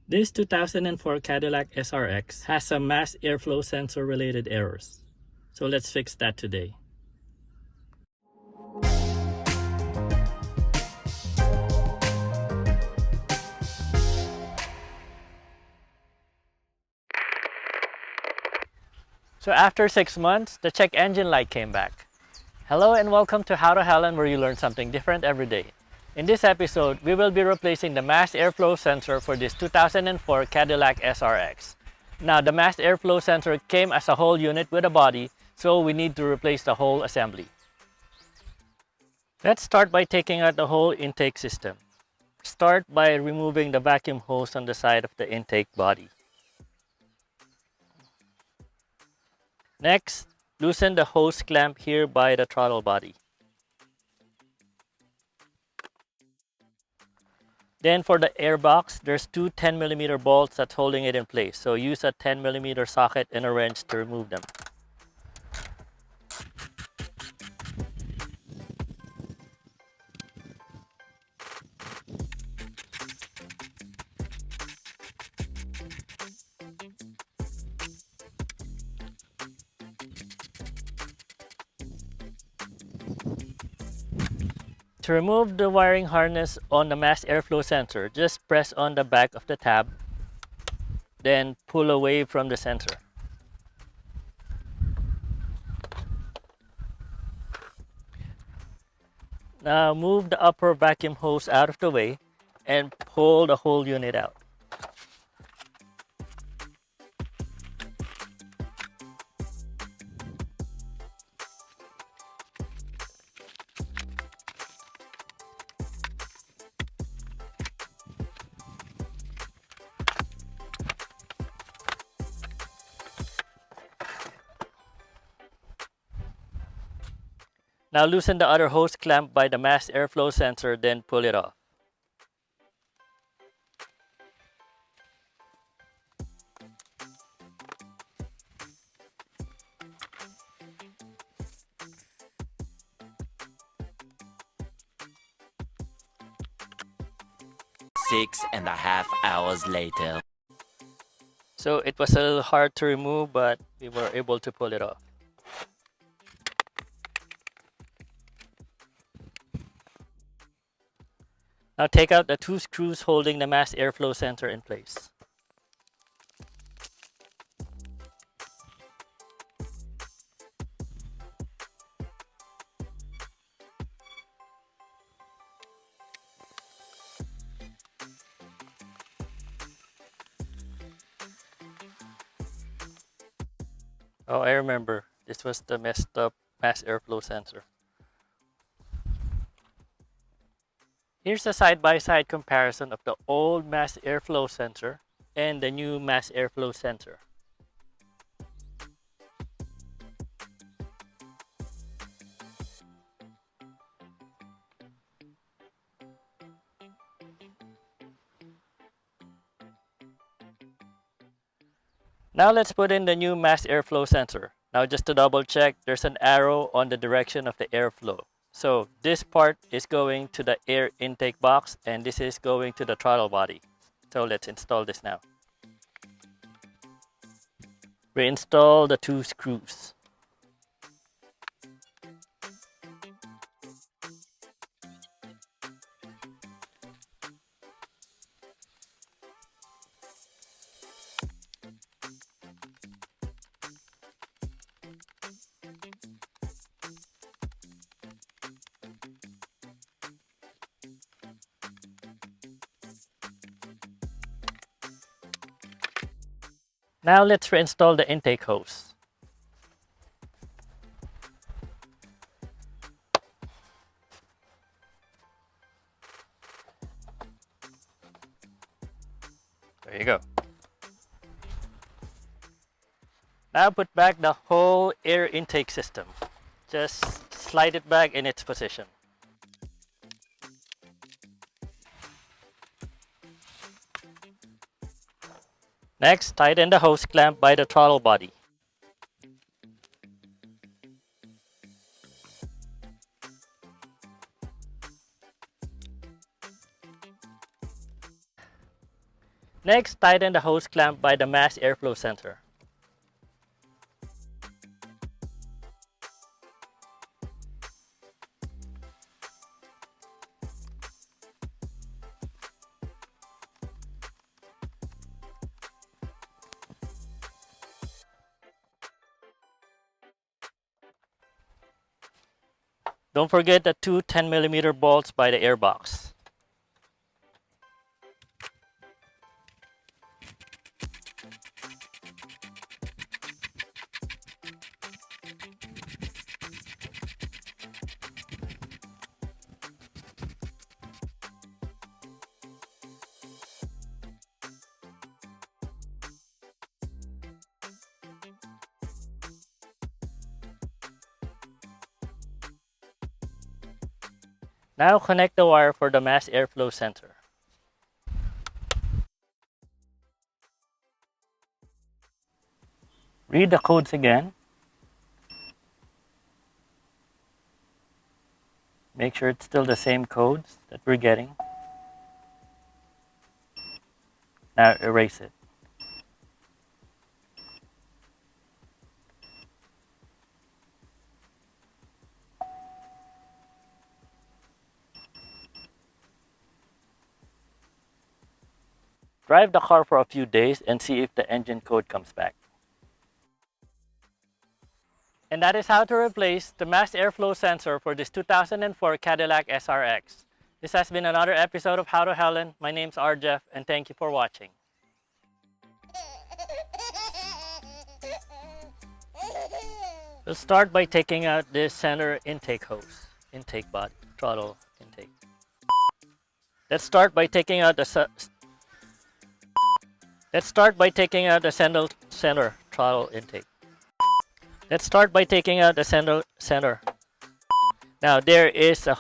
This 2004 Cadillac SRX has some mass airflow sensor related errors. So let's fix that today. So after 6 months, the check engine light came back. Hello and welcome to How to Helen, where you learn something different every day. In this episode, we will be replacing the mass airflow sensor for this 2004 Cadillac SRX. Now, the mass airflow sensor came as a whole unit with a body, so we need to replace the whole assembly. Let's start by taking out the whole intake system. Start by removing the vacuum hose on the side of the intake body. Next, loosen the hose clamp here by the throttle body. Then for the air box, there's two 10mm bolts that's holding it in place. So use a 10mm socket and a wrench to remove them. To remove the wiring harness on the mass airflow sensor, just press on the back of the tab, then pull away from the sensor. Now move the upper vacuum hose out of the way and pull the whole unit out. Now loosen the other hose clamp by the mass airflow sensor, then pull it off. Six and a half hours later. So it was a little hard to remove, but we were able to pull it off. Now take out the two screws holding the mass airflow sensor in place. Oh, I remember. This was the messed up mass airflow sensor. Here's a side-by-side comparison of the old mass airflow sensor and the new mass airflow sensor. Now let's put in the new mass airflow sensor. Now just to double check, there's an arrow on the direction of the airflow. So this part is going to the air intake box and this is going to the throttle body. So let's install this now. Reinstall the two screws. Now let's reinstall the intake hose. There you go. Now put back the whole air intake system. Just slide it back in its position. Next, tighten the hose clamp by the throttle body. Next, tighten the hose clamp by the mass airflow sensor. Don't forget the two 10mm bolts by the airbox. Now connect the wire for the mass airflow sensor. Read the codes again. Make sure it's still the same codes that we're getting. Now erase it. Drive the car for a few days and see if the engine code comes back. And that is how to replace the mass airflow sensor for this 2004 Cadillac SRX. This has been another episode of How to Helen. My name's RJeff and thank you for watching. We'll start by taking out this center intake hose, intake body, throttle intake. Let's start by taking out the center throttle intake. Let's start by taking out the center. Now there is a